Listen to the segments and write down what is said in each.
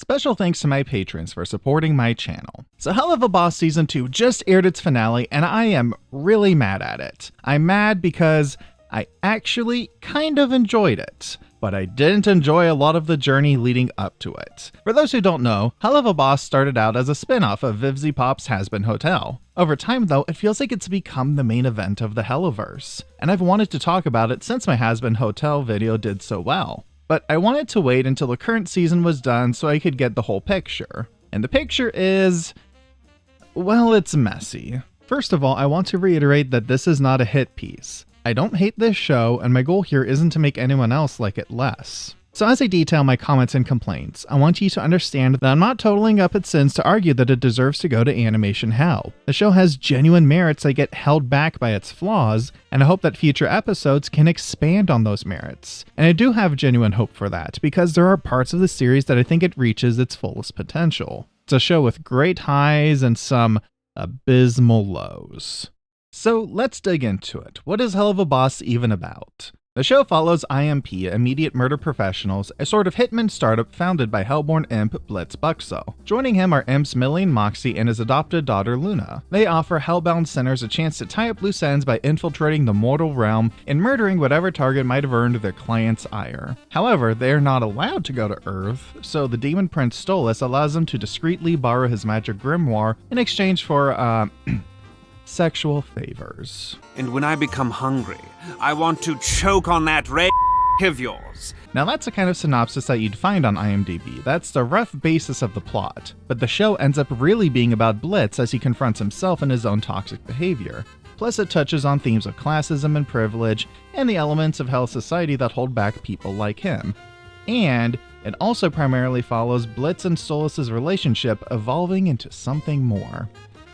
Special thanks to my patrons for supporting my channel. So Helluva Boss Season 2 just aired its finale, and I am really mad at it. I'm mad because I actually kind of enjoyed it, but I didn't enjoy a lot of the journey leading up to it. For those who don't know, Helluva Boss started out as a spin-off of Vivziepop's Hazbin Hotel. Over time though, it feels like it's become the main event of the Helluverse, and I've wanted to talk about it since my Hazbin Hotel video did so well. But I wanted to wait until the current season was done so I could get the whole picture. And the picture is, well, it's messy. First of all, I want to reiterate that this is not a hit piece. I don't hate this show, and my goal here isn't to make anyone else like it less. So as I detail my comments and complaints, I want you to understand that I'm not totaling up its sins to argue that it deserves to go to animation hell. The show has genuine merits that get held back by its flaws, and I hope that future episodes can expand on those merits. And I do have genuine hope for that, because there are parts of the series that I think it reaches its fullest potential. It's a show with great highs and some abysmal lows. So let's dig into it. What is Helluva Boss even about? The show follows I.M.P, immediate murder professionals, a sort of hitman startup founded by hellborn imp Blitz Buxo. Joining him are imps Millie and Moxie and his adopted daughter Luna. They offer hellbound sinners a chance to tie up loose ends by infiltrating the mortal realm and murdering whatever target might have earned their client's ire. However, they are not allowed to go to Earth, so the demon prince Stolas allows them to discreetly borrow his magic grimoire in exchange for, sexual favors. And when I become hungry, I want to choke on that red of yours. Now that's the kind of synopsis that you'd find on IMDb. That's the rough basis of the plot. But the show ends up really being about Blitz as he confronts himself and his own toxic behavior. Plus it touches on themes of classism and privilege, and the elements of hell society that hold back people like him. And it also primarily follows Blitz and Stolas' relationship evolving into something more.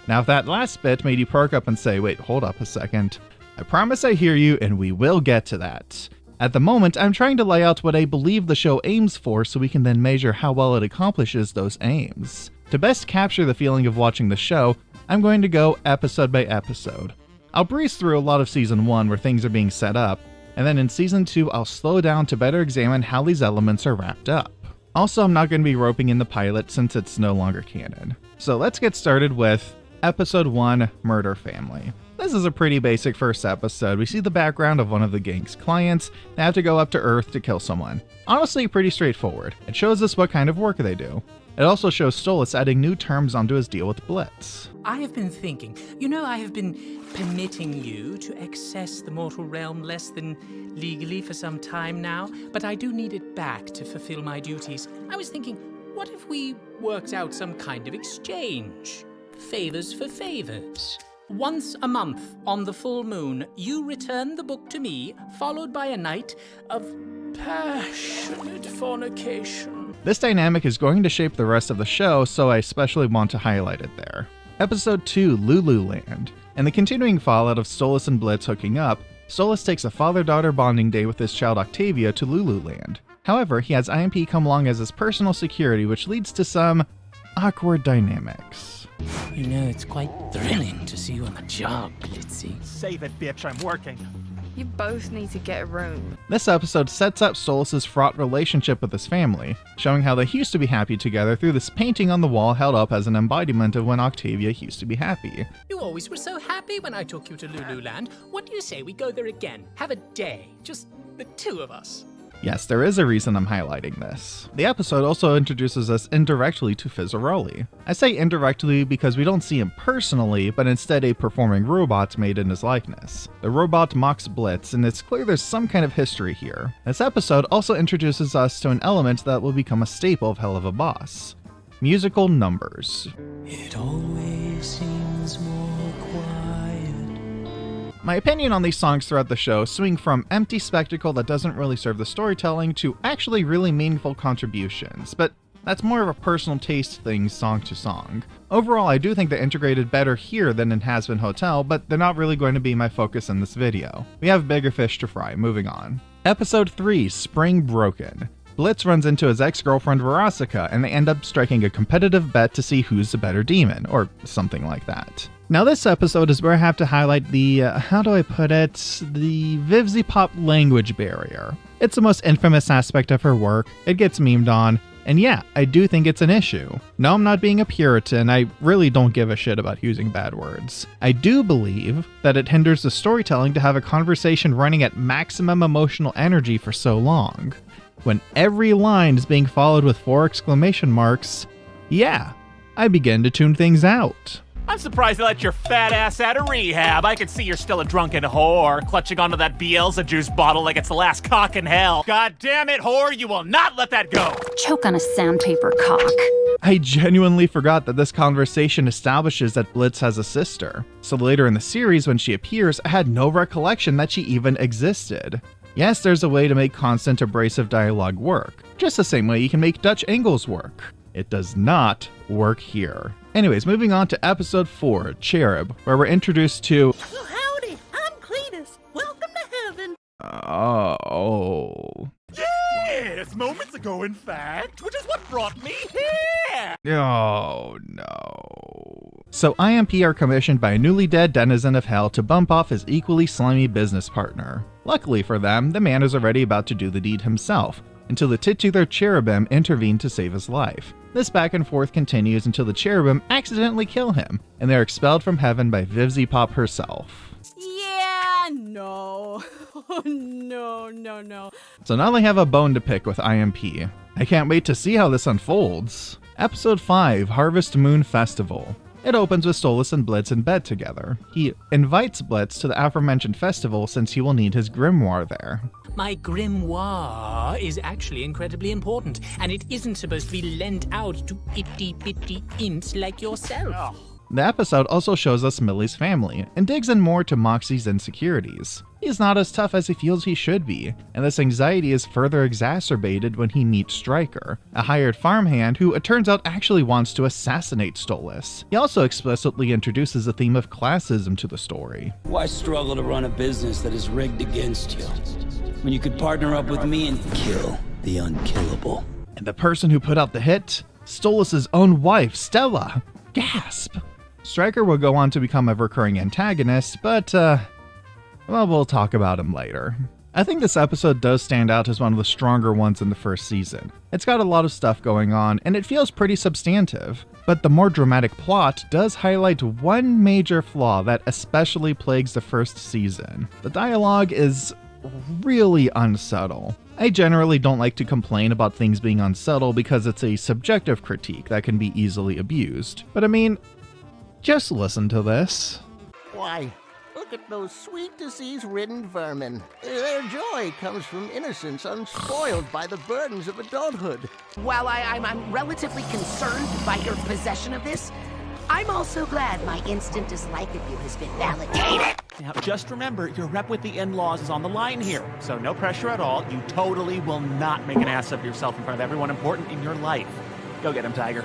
Now if that last bit made you perk up and say, wait, hold up a second, I promise I hear you and we will get to that. At the moment, I'm trying to lay out what I believe the show aims for so we can then measure how well it accomplishes those aims. To best capture the feeling of watching the show, I'm going to go episode by episode. I'll breeze through a lot of season 1 where things are being set up, and then in season 2 I'll slow down to better examine how these elements are wrapped up. Also, I'm not going to be roping in the pilot since it's no longer canon. So let's get started with Episode 1, Murder Family. This is a pretty basic first episode. We see the background of one of the gang's clients. They have to go up to Earth to kill someone. Honestly, pretty straightforward. It shows us what kind of work they do. It also shows Stolas adding new terms onto his deal with Blitz. I have been thinking, I have been permitting you to access the mortal realm less than legally for some time now, but I do need it back to fulfill my duties. I was thinking, what if we worked out some kind of exchange? Favors for favors. Once a month, on the full moon, you return the book to me, followed by a night of passionate fornication. This dynamic is going to shape the rest of the show, so I especially want to highlight it there. Episode 2, Loo Loo Land. In the continuing fallout of Stolas and Blitz hooking up, Stolas takes a father-daughter bonding day with his child Octavia to Loo Loo Land. However, he has I.M.P come along as his personal security, which leads to some awkward dynamics. It's quite thrilling to see you on the job, Blitzy. Save it, bitch, I'm working. You both need to get a room. This episode sets up Stolas' fraught relationship with his family, showing how they used to be happy together through this painting on the wall held up as an embodiment of when Octavia used to be happy. You always were so happy when I took you to Loo Loo Land. What do you say we go there again? Have a day. Just the two of us. Yes, there is a reason I'm highlighting this. The episode also introduces us indirectly to Fizzarolli. I say indirectly because we don't see him personally, but instead a performing robot made in his likeness. The robot mocks Blitz, and it's clear there's some kind of history here. This episode also introduces us to an element that will become a staple of Helluva Boss: musical numbers. It always seems more quiet. My opinion on these songs throughout the show swing from empty spectacle that doesn't really serve the storytelling to actually really meaningful contributions, but that's more of a personal taste thing song to song. Overall, I do think they're integrated better here than in Hazbin Hotel, but they're not really going to be my focus in this video. We have bigger fish to fry, moving on. Episode 3, Spring Broken. Blitz runs into his ex-girlfriend Verosika, and they end up striking a competitive bet to see who's the better demon, or something like that. Now this episode is where I have to highlight the, the Vivziepop language barrier. It's the most infamous aspect of her work, it gets memed on, And yeah, I do think it's an issue. No, I'm not being a Puritan, I really don't give a shit about using bad words. I do believe that it hinders the storytelling to have a conversation running at maximum emotional energy for so long. When every line is being followed with 4 exclamation marks, yeah, I begin to tune things out. I'm surprised they let your fat ass out of rehab. I can see you're still a drunken whore, clutching onto that Bielsa juice bottle like it's the last cock in hell. God damn it, whore, you will not let that go. Choke on a sandpaper cock. I genuinely forgot that this conversation establishes that Blitz has a sister. So later in the series when she appears, I had no recollection that she even existed. Yes, there's a way to make constant abrasive dialogue work, just the same way you can make Dutch angles work. It does not work here. Anyways, moving on to episode 4, C.H.E.R.U.B, where we're introduced to... Well, howdy, I'm Cletus. Welcome to heaven. Oh. Yes, moments ago, in fact, which is what brought me here. Oh, no. So I.M.P are commissioned by a newly dead denizen of hell to bump off his equally slimy business partner. Luckily for them, the man is already about to do the deed himself, until the titular cherubim intervene to save his life. This back and forth continues until the cherubim accidentally kill him, and they're expelled from heaven by Vivziepop herself. Yeah, no. No. So now they have a bone to pick with I.M.P. I can't wait to see how this unfolds. Episode 5, Harvest Moon Festival. It opens with Stolas and Blitz in bed together. He invites Blitz to the aforementioned festival since he will need his grimoire there. My grimoire is actually incredibly important, and it isn't supposed to be lent out to itty-bitty imps like yourself. The episode also shows us Millie's family, and digs in more to Moxie's insecurities. He's not as tough as he feels he should be, and this anxiety is further exacerbated when he meets Stryker, a hired farmhand who it turns out actually wants to assassinate Stolas. He also explicitly introduces a theme of classism to the story. Why struggle to run a business that is rigged against you, when you could partner up with me and kill the unkillable? And the person who put out the hit? Stolas' own wife, Stella. Gasp! Stryker will go on to become a recurring antagonist, but, well, we'll talk about him later. I think this episode does stand out as one of the stronger ones in the first season. It's got a lot of stuff going on, and it feels pretty substantive. But the more dramatic plot does highlight one major flaw that especially plagues the first season. The dialogue is really unsubtle. I generally don't like to complain about things being unsubtle because it's a subjective critique that can be easily abused. But I mean, just listen to this. Why, look at those sweet disease-ridden vermin. Their joy comes from innocence unspoiled by the burdens of adulthood. While I'm relatively concerned by your possession of this, I'm also glad my instant dislike of you has been validated. Now, just remember, your rep with the in-laws is on the line here, so no pressure at all. You totally will not make an ass of yourself in front of everyone important in your life. Go get him, Tiger.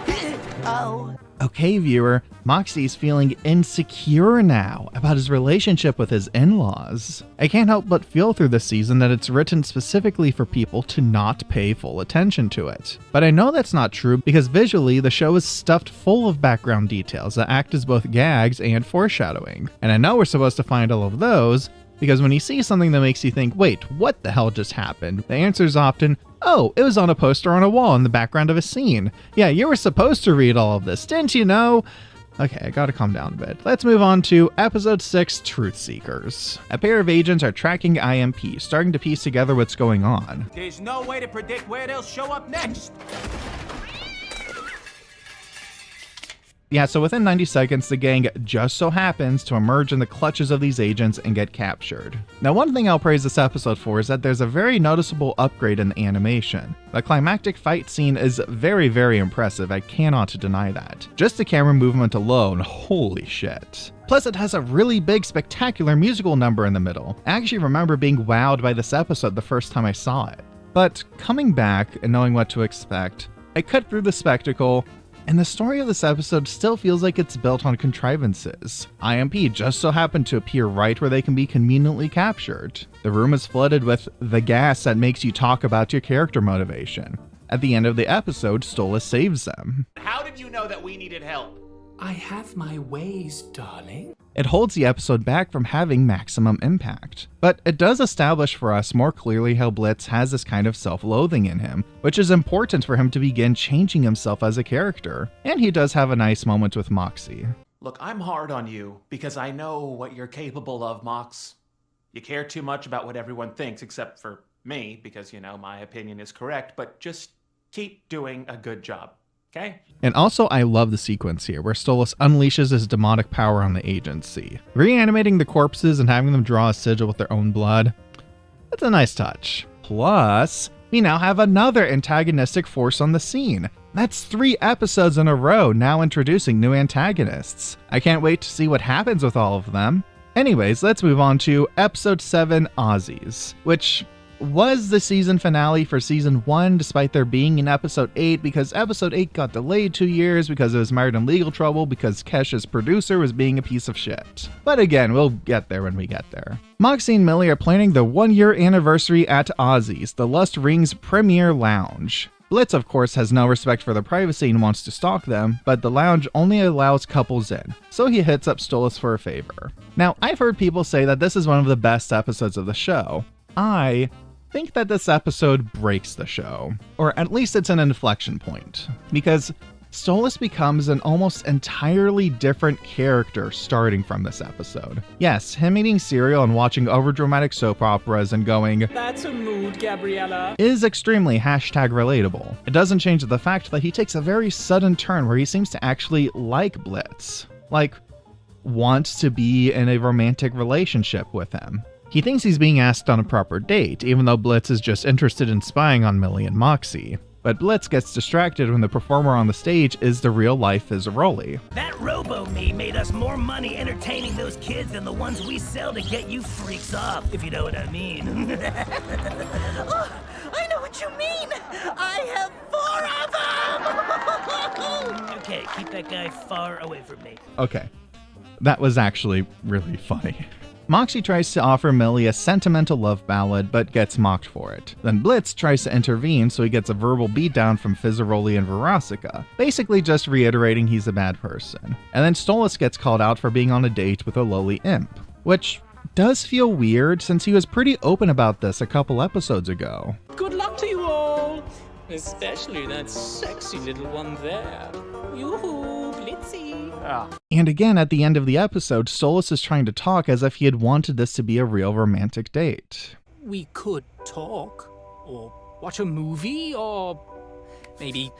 Oh. Okay, viewer, Moxie's feeling insecure now about his relationship with his in-laws. I can't help but feel through this season that it's written specifically for people to not pay full attention to it. But I know that's not true because visually the show is stuffed full of background details that act as both gags and foreshadowing. And I know we're supposed to find all of those, because when you see something that makes you think, wait, what the hell just happened? The answer is often, oh, it was on a poster on a wall in the background of a scene. Yeah, you were supposed to read all of this, didn't you know? Okay, I gotta calm down a bit. Let's move on to episode 6, Truth Seekers. A pair of agents are tracking I.M.P, starting to piece together what's going on. There's no way to predict where they'll show up next. Yeah, so within 90 seconds, the gang just so happens to emerge in the clutches of these agents and get captured. Now, one thing I'll praise this episode for is that there's a very noticeable upgrade in the animation. The climactic fight scene is very, very impressive, I cannot deny that. Just the camera movement alone, holy shit. Plus, it has a really big, spectacular musical number in the middle. I actually remember being wowed by this episode the first time I saw it. But coming back and knowing what to expect, I cut through the spectacle, and the story of this episode still feels like it's built on contrivances. I.M.P just so happened to appear right where they can be conveniently captured. The room is flooded with the gas that makes you talk about your character motivation. At the end of the episode, Stolas saves them. How did you know that we needed help? I have my ways, darling. It holds the episode back from having maximum impact. But it does establish for us more clearly how Blitz has this kind of self-loathing in him, which is important for him to begin changing himself as a character. And he does have a nice moment with Moxie. Look, I'm hard on you because I know what you're capable of, Mox. You care too much about what everyone thinks, except for me, because, you know, my opinion is correct, but just keep doing a good job. Okay. And also, I love the sequence here, where Stolas unleashes his demonic power on the agency. Reanimating the corpses and having them draw a sigil with their own blood. That's a nice touch. Plus, we now have another antagonistic force on the scene. That's 3 episodes in a row now introducing new antagonists. I can't wait to see what happens with all of them. Anyways, let's move on to Episode 7, Ozzies, which was the season finale for Season 1, despite there being an Episode 8, because Episode 8 got delayed 2 years because it was mired in legal trouble because Kesha's producer was being a piece of shit. But again, we'll get there when we get there. Moxie and Millie are planning the 1-year anniversary at Ozzie's, the Lust Rings Premier Lounge. Blitz, of course, has no respect for their privacy and wants to stalk them, but the lounge only allows couples in, so he hits up Stolas for a favor. Now, I've heard people say that this is one of the best episodes of the show. I think that this episode breaks the show, or at least it's an inflection point, because Stolas becomes an almost entirely different character starting from this episode. Yes, him eating cereal and watching overdramatic soap operas and going, That's a mood, Gabriella. is extremely #relatable. It doesn't change the fact that he takes a very sudden turn where he seems to actually like Blitz, like wants to be in a romantic relationship with him. He thinks he's being asked on a proper date, even though Blitz is just interested in spying on Millie and Moxie. But Blitz gets distracted when the performer on the stage is the real-life Fizzarolli. That robo-me made us more money entertaining those kids than the ones we sell to get you freaks off, if you know what I mean. Oh, I know what you mean. I have 4 of them. Okay, keep that guy far away from me. Okay, that was actually really funny. Moxie tries to offer Millie a sentimental love ballad, but gets mocked for it. Then Blitz tries to intervene, so he gets a verbal beatdown from Fizzarolli and Verosica, basically just reiterating he's a bad person. And then Stolas gets called out for being on a date with a lowly imp, which does feel weird since he was pretty open about this a couple episodes ago. Good luck to you all, especially that sexy little one there. Yoo-hoo, Blitzy. And again, at the end of the episode, Stolas is trying to talk as if he had wanted this to be a real romantic date. We could talk, or watch a movie, or maybe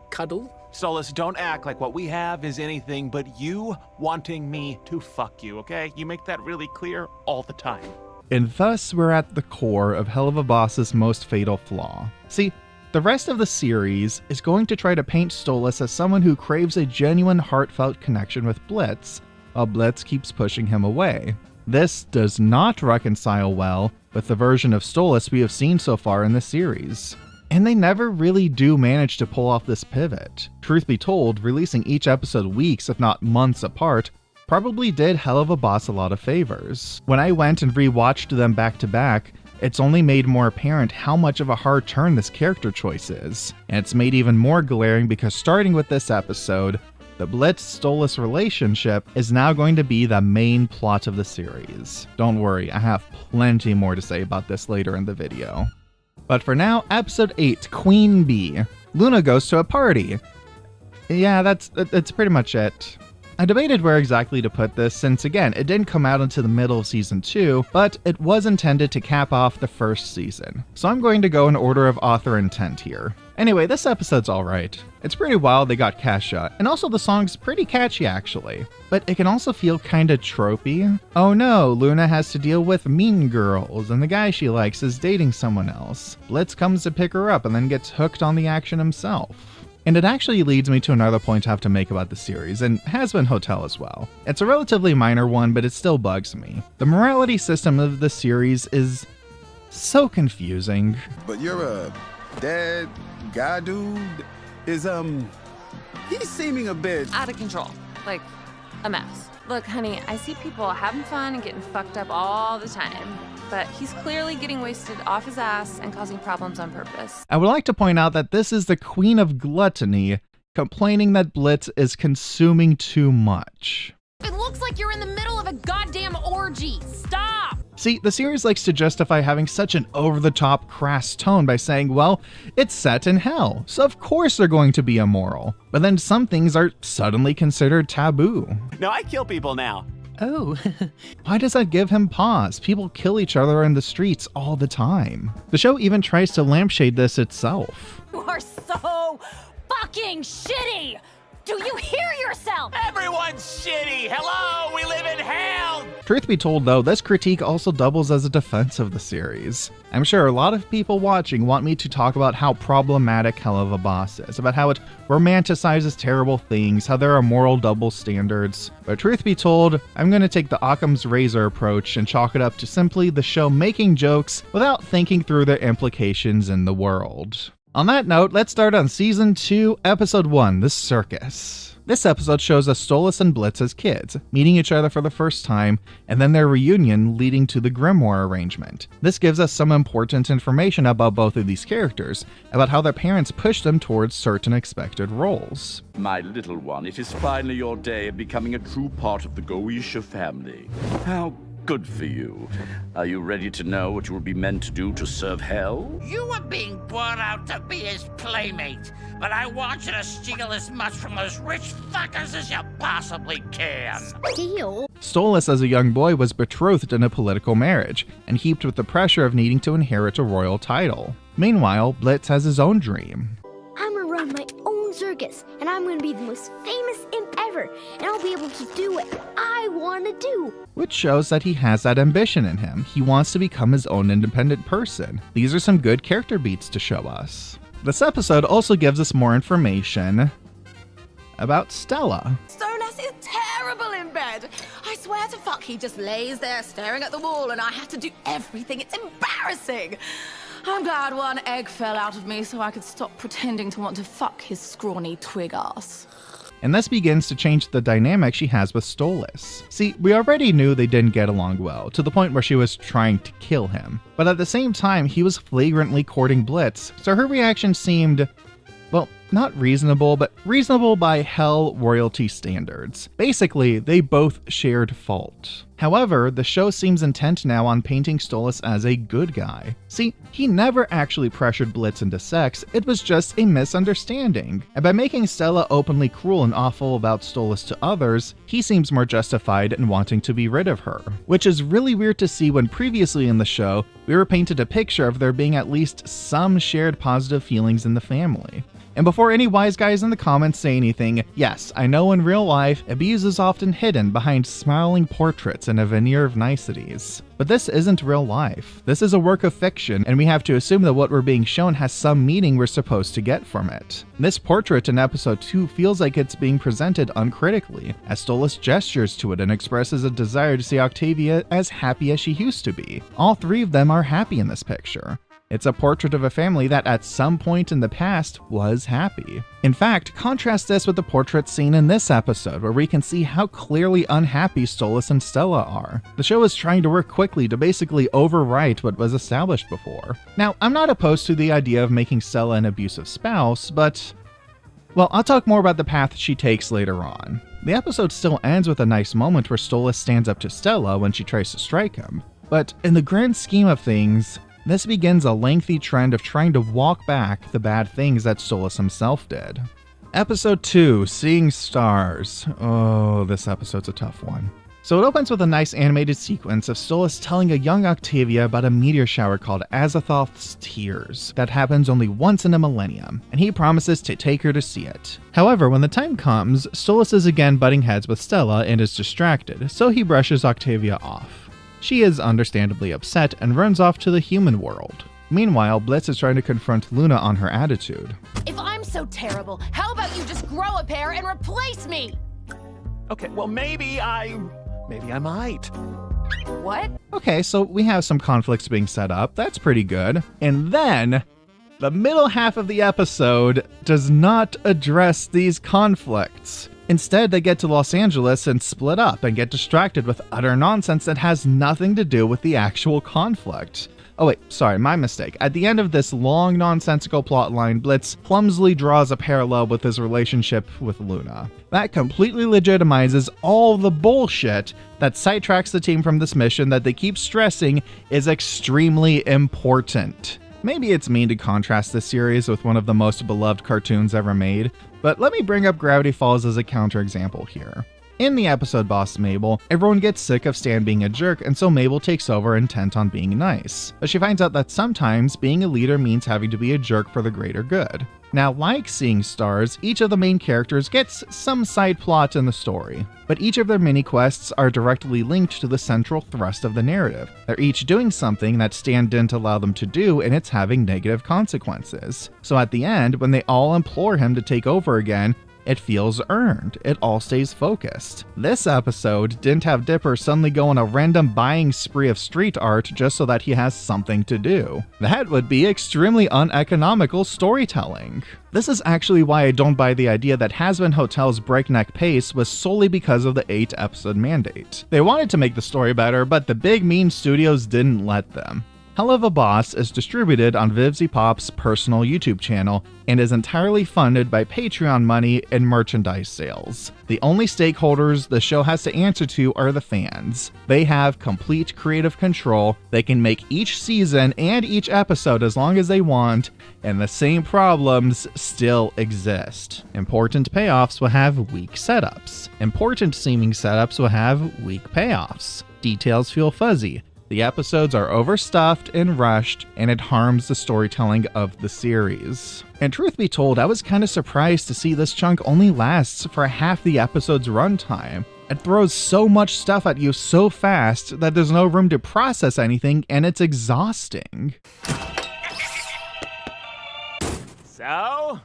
cuddle. Stolas, don't act like what we have is anything but you wanting me to fuck you, okay? You make that really clear all the time. And thus, we're at the core of Helluva Boss's most fatal flaw. See, the rest of the series is going to try to paint Stolas as someone who craves a genuine, heartfelt connection with Blitz, while Blitz keeps pushing him away. This does not reconcile well with the version of Stolas we have seen so far in the series. And they never really do manage to pull off this pivot. Truth be told, releasing each episode weeks, if not months apart, probably did Helluva Boss a lot of favors. When I went and rewatched them back to back, it's only made more apparent how much of a hard turn this character choice is. And it's made even more glaring because starting with this episode, the Blitz-Stolas relationship is now going to be the main plot of the series. Don't worry, I have plenty more to say about this later in the video. But for now, Episode 8, Queen Bee. Luna goes to a party. Yeah, that's pretty much it. I debated where exactly to put this since, again, it didn't come out until the middle of Season 2, but it was intended to cap off the first season. So I'm going to go in order of author intent here. Anyway, this episode's alright. It's pretty wild they got Kesha, and also the song's pretty catchy actually. But it can also feel kinda tropey. Oh no, Luna has to deal with mean girls, and the guy she likes is dating someone else. Blitz comes to pick her up and then gets hooked on the action himself. And it actually leads me to another point I have to make about the series, and Hazbin Hotel as well. It's a relatively minor one, but it still bugs me. The morality system of the series is so confusing. But you're a dead guy dude? He's seeming a bit out of control. Like a mess. Look, honey, I see people having fun and getting fucked up all the time. But he's clearly getting wasted off his ass and causing problems on purpose. I would like to point out that this is the Queen of Gluttony complaining that Blitz is consuming too much. It looks like you're in the middle of a goddamn orgy. Stop! See, the series likes to justify having such an over-the-top, crass tone by saying, well, it's set in hell, so of course they're going to be immoral. But then some things are suddenly considered taboo. No, I kill people now. Oh. Why does that give him pause? People kill each other in the streets all the time. The show even tries to lampshade this itself. You are so fucking shitty! Do you hear yourself? Everyone's shitty! Hello, we live in hell! Truth be told though, this critique also doubles as a defense of the series. I'm sure a lot of people watching want me to talk about how problematic Helluva Boss is, about how it romanticizes terrible things, how there are moral double standards. But truth be told, I'm going to take the Occam's razor approach and chalk it up to simply the show making jokes without thinking through their implications in the world. On that note, let's start on Season 2, Episode 1, The Circus. This episode shows us Stolas and Blitz as kids, meeting each other for the first time, and then their reunion leading to the Grimoire arrangement. This gives us some important information about both of these characters, about how their parents pushed them towards certain expected roles. My little one, it is finally your day of becoming a true part of the Goetia family. How good for you. Are you ready to know what you will be meant to do to serve hell? You were being brought out to be his playmate, but I want you to steal as much from those rich fuckers as you possibly can. Steal? Stolas as a young boy was betrothed in a political marriage, and heaped with the pressure of needing to inherit a royal title. Meanwhile, Blitz has his own dream. I'm gonna run my own circus, and I'm gonna be the most famous imp ever, and I'll be able to do what I wanna do. Which shows that he has that ambition in him. He wants to become his own independent person. These are some good character beats to show us. This episode also gives us more information about Stella. Stolas is terrible in bed. I swear to fuck, he just lays there staring at the wall and I have to do everything. It's embarrassing. I'm glad one egg fell out of me so I could stop pretending to want to fuck his scrawny twig ass. And this begins to change the dynamic she has with Stolas. See, we already knew they didn't get along well, to the point where she was trying to kill him. But at the same time, he was flagrantly courting Blitz, so her reaction seemed, well, not reasonable, but reasonable by hell royalty standards. Basically, they both shared fault. However, the show seems intent now on painting Stolas as a good guy. See, he never actually pressured Blitz into sex, it was just a misunderstanding. And by making Stella openly cruel and awful about Stolas to others, he seems more justified in wanting to be rid of her. Which is really weird to see when previously in the show, we were painted a picture of there being at least some shared positive feelings in the family. And before any wise guys in the comments say anything, yes, I know in real life, abuse is often hidden behind smiling portraits and a veneer of niceties. But this isn't real life. This is a work of fiction, and we have to assume that what we're being shown has some meaning we're supposed to get from it. This portrait in episode 2 feels like it's being presented uncritically, as Stolas gestures to it and expresses a desire to see Octavia as happy as she used to be. All three of them are happy in this picture. It's a portrait of a family that at some point in the past was happy. In fact, contrast this with the portrait seen in this episode, where we can see how clearly unhappy Stolas and Stella are. The show is trying to work quickly to basically overwrite what was established before. Now, I'm not opposed to the idea of making Stella an abusive spouse, but well, I'll talk more about the path she takes later on. The episode still ends with a nice moment where Stolas stands up to Stella when she tries to strike him. But in the grand scheme of things, this begins a lengthy trend of trying to walk back the bad things that Stolas himself did. Episode 2, Seeing Stars. Oh, this episode's a tough one. So it opens with a nice animated sequence of Stolas telling a young Octavia about a meteor shower called Azathoth's Tears that happens only once in a millennium, and he promises to take her to see it. However, when the time comes, Stolas is again butting heads with Stella and is distracted, so he brushes Octavia off. She is understandably upset and runs off to the human world. Meanwhile, Blitz is trying to confront Luna on her attitude. If I'm so terrible, how about you just grow a pair and replace me? Okay, well maybe I might. What? Okay, so we have some conflicts being set up. That's pretty good. And then, the middle half of the episode does not address these conflicts. Instead, they get to Los Angeles and split up and get distracted with utter nonsense that has nothing to do with the actual conflict. Oh wait, sorry, my mistake. At the end of this long, nonsensical plotline, Blitz clumsily draws a parallel with his relationship with Luna. That completely legitimizes all the bullshit that sidetracks the team from this mission that they keep stressing is extremely important. Maybe it's mean to contrast this series with one of the most beloved cartoons ever made, but let me bring up Gravity Falls as a counterexample here. In the episode Boss Mabel, everyone gets sick of Stan being a jerk, and so Mabel takes over intent on being nice. But she finds out that sometimes being a leader means having to be a jerk for the greater good. Now, like Seeing Stars, each of the main characters gets some side plot in the story, but each of their mini-quests are directly linked to the central thrust of the narrative. They're each doing something that Stan didn't allow them to do, and it's having negative consequences. So at the end, when they all implore him to take over again, it feels earned. It all stays focused. This episode didn't have Dipper suddenly go on a random buying spree of street art just so that he has something to do. That would be extremely uneconomical storytelling. This is actually why I don't buy the idea that Hazbin Hotel's breakneck pace was solely because of the 8-episode mandate. They wanted to make the story better, but the big mean studios didn't let them. Helluva Boss is distributed on Vivziepop's personal YouTube channel and is entirely funded by Patreon money and merchandise sales. The only stakeholders the show has to answer to are the fans. They have complete creative control. They can make each season and each episode as long as they want, and the same problems still exist. Important payoffs will have weak setups. Important seeming setups will have weak payoffs. Details feel fuzzy. The episodes are overstuffed and rushed, and it harms the storytelling of the series. And truth be told, I was kind of surprised to see this chunk only lasts for half the episode's runtime. It throws so much stuff at you so fast that there's no room to process anything, and it's exhausting. So?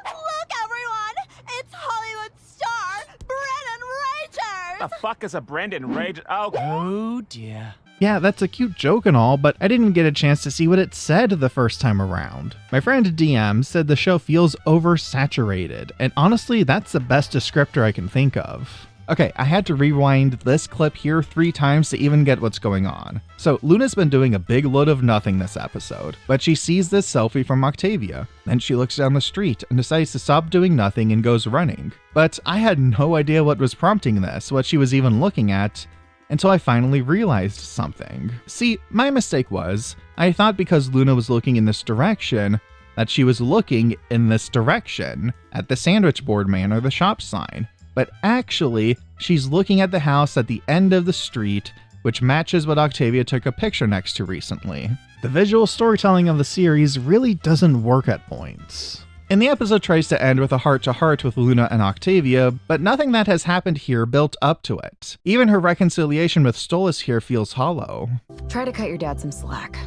Look, everyone! It's Hollywood star Brennan Ragers! The fuck is a Brendan Ragers? Oh dear. Yeah, that's a cute joke and all, but I didn't get a chance to see what it said the first time around. My friend DM said the show feels oversaturated, and honestly, that's the best descriptor I can think of. Okay, I had to rewind this clip here 3 times to even get what's going on. So Luna's been doing a big load of nothing this episode, but she sees this selfie from Octavia. Then she looks down the street and decides to stop doing nothing and goes running. But I had no idea what was prompting this, what she was even looking at, until I finally realized something. See, my mistake was, I thought because Luna was looking in this direction, that she was looking in this direction, at the sandwich board man or the shop sign. But actually, she's looking at the house at the end of the street, which matches what Octavia took a picture next to recently. The visual storytelling of the series really doesn't work at points. And the episode tries to end with a heart-to-heart with Luna and Octavia, but nothing that has happened here built up to it. Even her reconciliation with Stolas here feels hollow. Try to cut your dad some slack.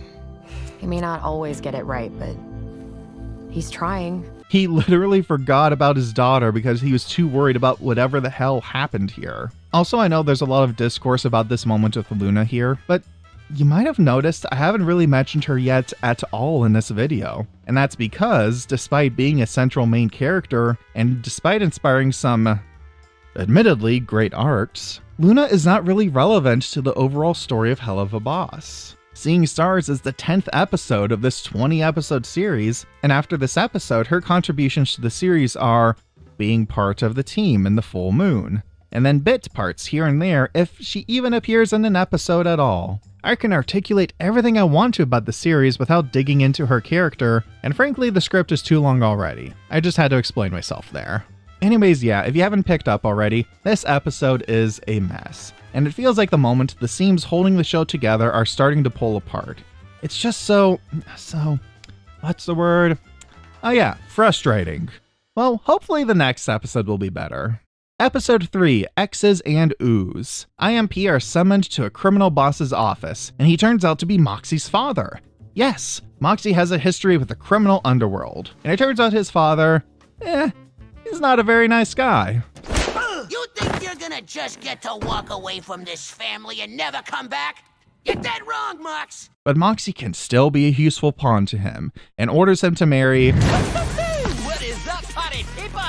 He may not always get it right, but he's trying. He literally forgot about his daughter because he was too worried about whatever the hell happened here. Also, I know there's a lot of discourse about this moment with Luna here, but you might have noticed I haven't really mentioned her yet at all in this video. And that's because, despite being a central main character, and despite inspiring some, admittedly, great art, Luna is not really relevant to the overall story of Helluva Boss. Seeing Stars is the 10th episode of this 20-episode series, and after this episode, her contributions to the series are being part of the team in the full moon, and then bit parts here and there if she even appears in an episode at all. I can articulate everything I want to about the series without digging into her character, and frankly, the script is too long already. I just had to explain myself there. Anyways, yeah, if you haven't picked up already, this episode is a mess. And it feels like the moment the seams holding the show together are starting to pull apart. It's just so, what's the word? Oh yeah, frustrating. Well, hopefully the next episode will be better. Episode 3, Exes and Ooze. I.M.P are summoned to a criminal boss's office, and he turns out to be Moxie's father. Yes, Moxie has a history with the criminal underworld, and it turns out his father, he's not a very nice guy. You think you're gonna just get to walk away from this family and never come back? You're dead wrong, Mox! But Moxie can still be a useful pawn to him, and orders him to marry... What is up, party people?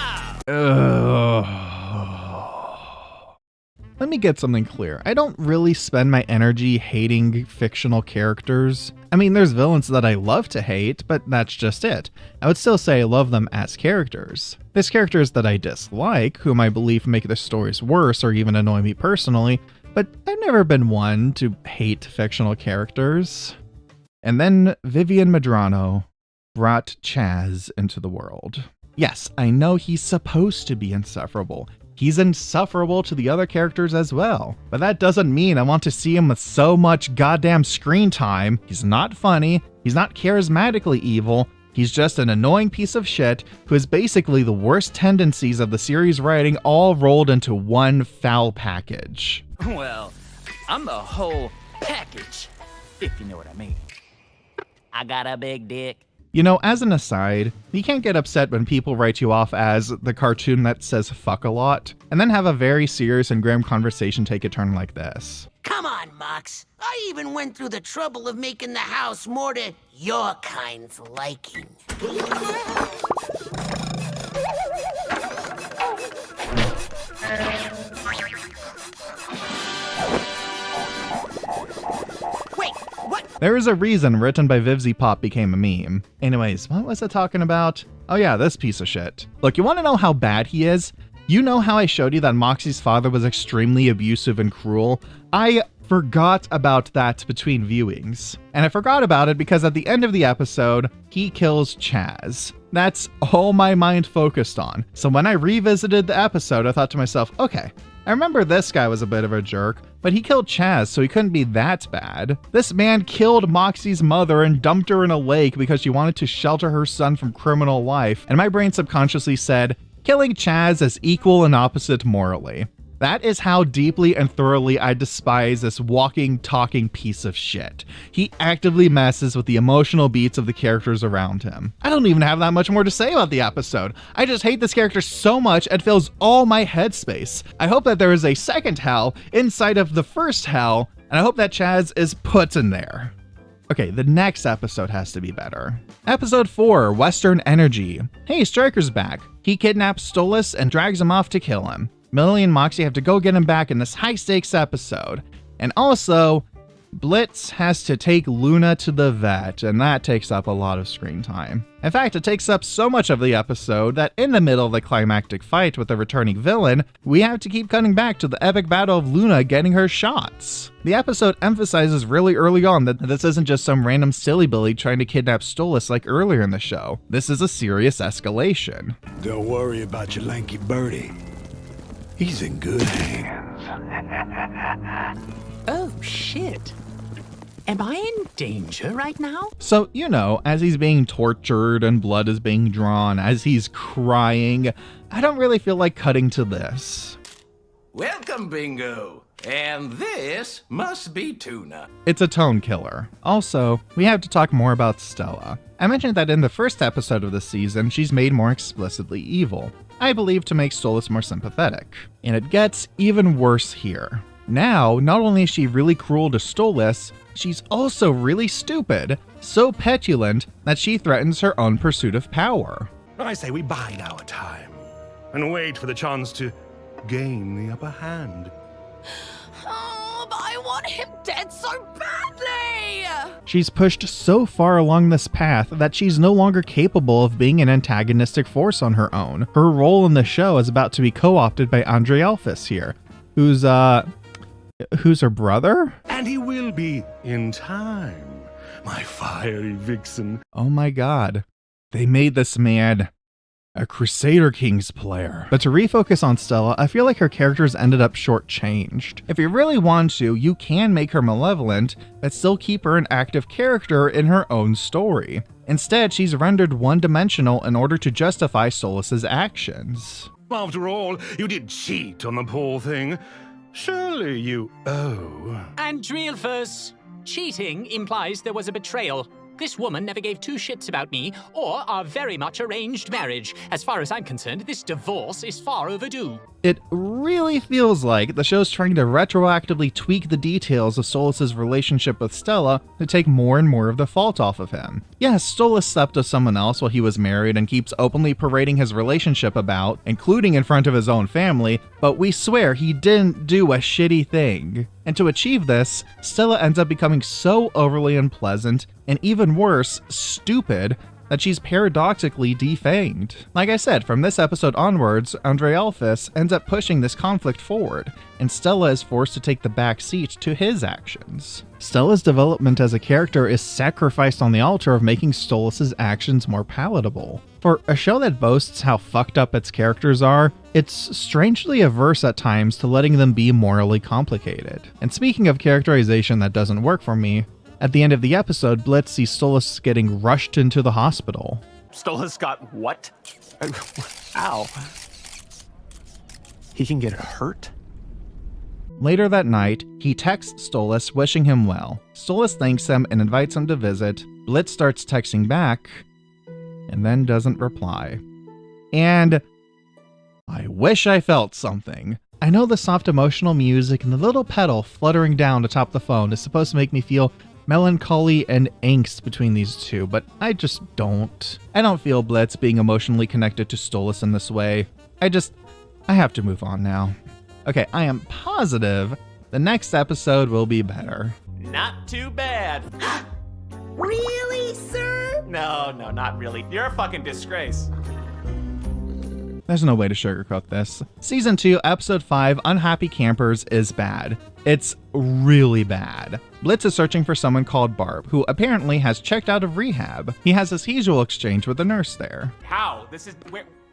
Let me me get something clear. I don't really spend my energy hating fictional characters. I mean, there's villains that I love to hate, but that's just it. I would still say I love them as characters. There's characters that I dislike, whom I believe make the stories worse or even annoy me personally, but I've never been one to hate fictional characters. And then Vivienne Medrano brought Chaz into the world. Yes, I know he's supposed to be insufferable. He's insufferable to the other characters as well. But that doesn't mean I want to see him with so much goddamn screen time. He's not funny, he's not charismatically evil, he's just an annoying piece of shit who is basically the worst tendencies of the series writing all rolled into one foul package. Well, I'm the whole package, if you know what I mean. I got a big dick. You know, as an aside, you can't get upset when people write you off as the cartoon that says fuck a lot, and then have a very serious and grim conversation take a turn like this. Come on, Mox. I even went through the trouble of making the house more to your kind's liking. Wait, what? There is a reason Written by Vivziepop became a meme. Anyways, what was I talking about? Oh yeah, this piece of shit. Look, you want to know how bad he is? You know how I showed you that Moxie's father was extremely abusive and cruel? I forgot about that between viewings. And I forgot about it because at the end of the episode, he kills Chaz. That's all my mind focused on. So when I revisited the episode, I thought to myself, okay, I remember this guy was a bit of a jerk, but he killed Chaz, so he couldn't be that bad. This man killed Moxie's mother and dumped her in a lake because she wanted to shelter her son from criminal life, and my brain subconsciously said, killing Chaz is equal and opposite morally. That is how deeply and thoroughly I despise this walking, talking piece of shit. He actively messes with the emotional beats of the characters around him. I don't even have that much more to say about the episode. I just hate this character so much it fills all my headspace. I hope that there is a second Hell inside of the first Hell, and I hope that Chaz is put in there. Okay, the next episode has to be better. Episode 4, Western Energy. Hey, Stryker's back. He kidnaps Stolas and drags him off to kill him. Millie and Moxie have to go get him back in this high-stakes episode. And also, Blitz has to take Luna to the vet, and that takes up a lot of screen time. In fact, it takes up so much of the episode that in the middle of the climactic fight with the returning villain, we have to keep cutting back to the epic battle of Luna getting her shots. The episode emphasizes really early on that this isn't just some random silly billy trying to kidnap Stolas like earlier in the show. This is a serious escalation. Don't worry about your lanky birdie. He's in good hands. Oh, shit. Am I in danger right now? So, you know, as he's being tortured and blood is being drawn, as he's crying, I don't really feel like cutting to this. Welcome, Bingo. And this must be tuna. It's a tone killer. Also, we have to talk more about Stella. I mentioned that in the first episode of the season, she's made more explicitly evil. I believe to make Stolas more sympathetic. And it gets even worse here. Now, not only is she really cruel to Stolas, she's also really stupid, so petulant that she threatens her own pursuit of power. I say we bide our time and wait for the chance to gain the upper hand. Oh, but I want him dead so badly! She's pushed so far along this path that she's no longer capable of being an antagonistic force on her own. Her role in the show is about to be co-opted by Andre Elphys here, who's her brother? And he will be in time, my fiery vixen. Oh my god. They made this man a Crusader Kings player. But to refocus on Stella, I feel like her character's ended up shortchanged. If you really want to, you can make her malevolent, but still keep her an active character in her own story. Instead, she's rendered one-dimensional in order to justify Stolas's actions. After all, you did cheat on the poor thing. Surely you owe. And Dreelfus, cheating implies there was a betrayal. This woman never gave two shits about me or our very much arranged marriage. As far as I'm concerned, this divorce is far overdue. It really feels like the show's trying to retroactively tweak the details of Stolas' relationship with Stella to take more and more of the fault off of him. Yes, Stolas slept with someone else while he was married and keeps openly parading his relationship about, including in front of his own family, but we swear he didn't do a shitty thing. And to achieve this, Stella ends up becoming so overly unpleasant, and even worse, stupid, that she's paradoxically defanged. Like I said, from this episode onwards, Andre Elphys ends up pushing this conflict forward, and Stella is forced to take the back seat to his actions. Stella's development as a character is sacrificed on the altar of making Stolas' actions more palatable. For a show that boasts how fucked up its characters are, it's strangely averse at times to letting them be morally complicated. And speaking of characterization that doesn't work for me, at the end of the episode, Blitz sees Stolas getting rushed into the hospital. Stolas got what? Ow. He can get hurt? Later that night, he texts Stolas wishing him well. Stolas thanks him and invites him to visit. Blitz starts texting back, and then doesn't reply. And I wish I felt something. I know the soft emotional music and the little pedal fluttering down atop the phone is supposed to make me feel melancholy and angst between these two, but I just don't. I don't feel Blitz being emotionally connected to Stolas in this way. I have to move on now. Okay, I am positive the next episode will be better. Not too bad. Really, sir? No, not really. You're a fucking disgrace. There's no way to sugarcoat this. Season 2, Episode 5, Unhappy Campers is bad. It's really bad. Blitz is searching for someone called Barb, who apparently has checked out of rehab. He has his usual exchange with the nurse there. How? This is...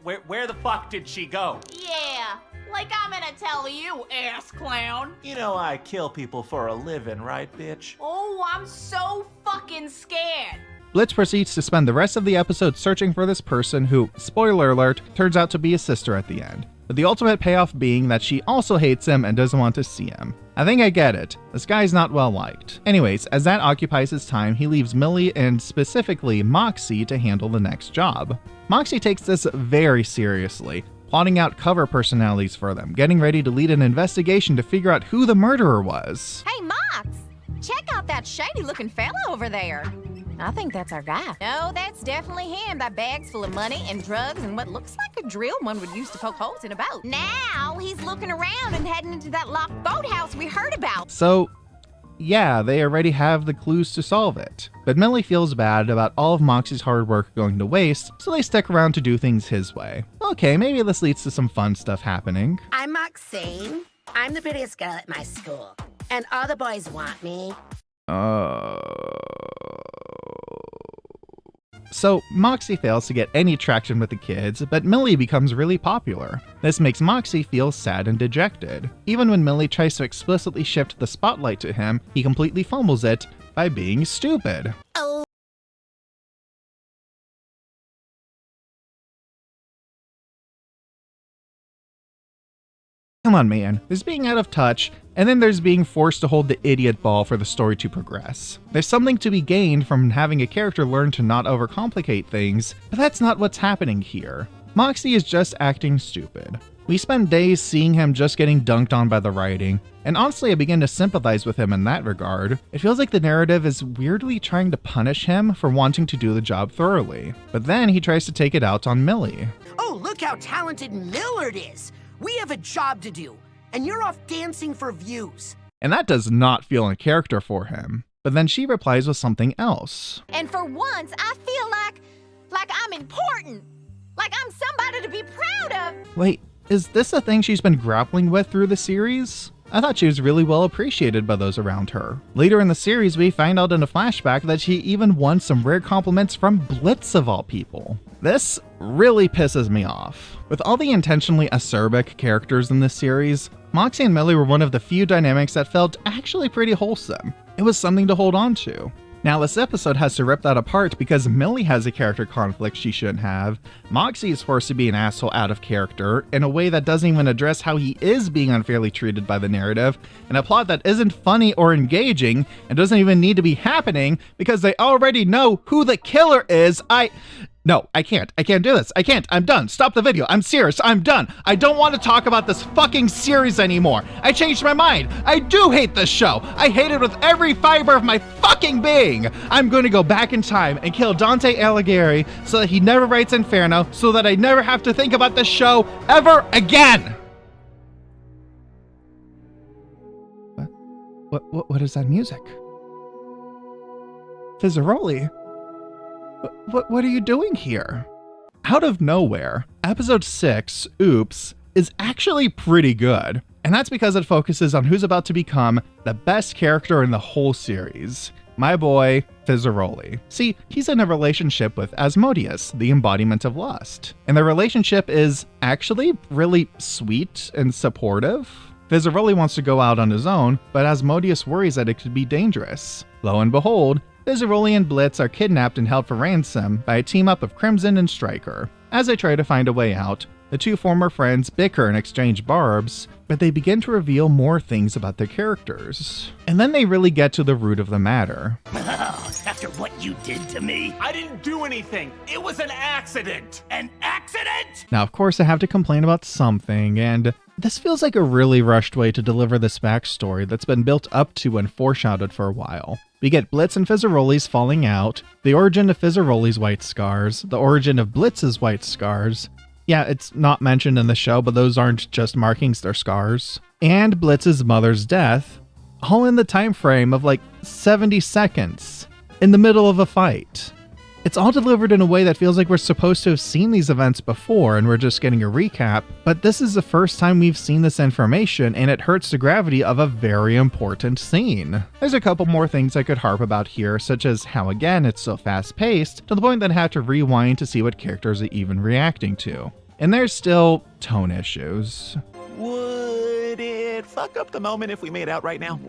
Where the fuck did she go? Yeah, like I'm gonna tell you, ass clown. You know I kill people for a living, right, bitch? Oh, I'm so fucking scared. Blitz proceeds to spend the rest of the episode searching for this person who, spoiler alert, turns out to be his sister at the end. With the ultimate payoff being that she also hates him and doesn't want to see him. I think I get it. This guy's not well liked. Anyways, as that occupies his time, he leaves Millie and specifically Moxie to handle the next job. Moxie takes this very seriously, plotting out cover personalities for them, getting ready to lead an investigation to figure out who the murderer was. Hey, Mox! Check out that shady-looking fella over there. I think that's our guy. No, that's definitely him. That bag's full of money and drugs and what looks like a drill one would use to poke holes in a boat. Now he's looking around and heading into that locked boathouse we heard about. So, yeah, they already have the clues to solve it. But Millie feels bad about all of Moxie's hard work going to waste, so they stick around to do things his way. Okay, maybe this leads to some fun stuff happening. I'm Maxine. I'm the prettiest girl at my school, and all the boys want me. So Moxie fails to get any traction with the kids, but Millie becomes really popular. This makes Moxie feel sad and dejected. Even when Millie tries to explicitly shift the spotlight to him, he completely fumbles it by being stupid. Oh. Come on, man. There's being out of touch, and then there's being forced to hold the idiot ball for the story to progress. There's something to be gained from having a character learn to not overcomplicate things, but that's not what's happening here. Moxie is just acting stupid. We spend days seeing him just getting dunked on by the writing, and honestly I begin to sympathize with him in that regard. It feels like the narrative is weirdly trying to punish him for wanting to do the job thoroughly, but then he tries to take it out on Millie. Oh, look how talented Millard is! We have a job to do, and you're off dancing for views. And that does not feel in character for him. But then she replies with something else. And for once, I feel like I'm important. Like I'm somebody to be proud of. Wait, is this a thing she's been grappling with through the series? I thought she was really well appreciated by those around her. Later in the series, we find out in a flashback that she even won some rare compliments from Blitz of all people. This really pisses me off. With all the intentionally acerbic characters in this series, Moxie and Millie were one of the few dynamics that felt actually pretty wholesome. It was something to hold on to. Now, this episode has to rip that apart because Millie has a character conflict she shouldn't have. Moxie is forced to be an asshole out of character in a way that doesn't even address how he is being unfairly treated by the narrative, and a plot that isn't funny or engaging and doesn't even need to be happening because they already know who the killer is. No, I can't do this. I can't. I'm done. Stop the video. I'm serious. I'm done. I don't want to talk about this fucking series anymore. I changed my mind. I do hate this show. I hate it with every fiber of my fucking being. I'm going to go back in time and kill Dante Alighieri so that he never writes Inferno, so that I never have to think about this show ever again. What is that music? Fizzarolli? What are you doing here? Out of nowhere, episode 6, Oops, is actually pretty good. And that's because it focuses on who's about to become the best character in the whole series. My boy, Fizzarolli. See, he's in a relationship with Asmodeus, the embodiment of lust. And the relationship is actually really sweet and supportive. Fizzarolli wants to go out on his own, but Asmodeus worries that it could be dangerous. Lo and behold, Fizzarolli and Blitz are kidnapped and held for ransom by a team-up of Crimson and Stryker. As they try to find a way out, the two former friends bicker and exchange barbs, but they begin to reveal more things about their characters. And then they really get to the root of the matter. After what you did to me? I didn't do anything. It was an accident. An accident? Now, of course, I have to complain about something, and this feels like a really rushed way to deliver this backstory that's been built up to and foreshadowed for a while. We get Blitz and Fizzarolli's falling out, the origin of Fizzarolli's white scars, the origin of Blitz's white scars. Yeah, it's not mentioned in the show, but those aren't just markings, they're scars. And Blitz's mother's death, all in the time frame of like 70 seconds, in the middle of a fight. It's all delivered in a way that feels like we're supposed to have seen these events before and we're just getting a recap, but this is the first time we've seen this information and it hurts the gravity of a very important scene. There's a couple more things I could harp about here, such as how again it's so fast-paced, to the point that I had to rewind to see what characters are even reacting to. And there's still tone issues. Would it fuck up the moment if we made out right now?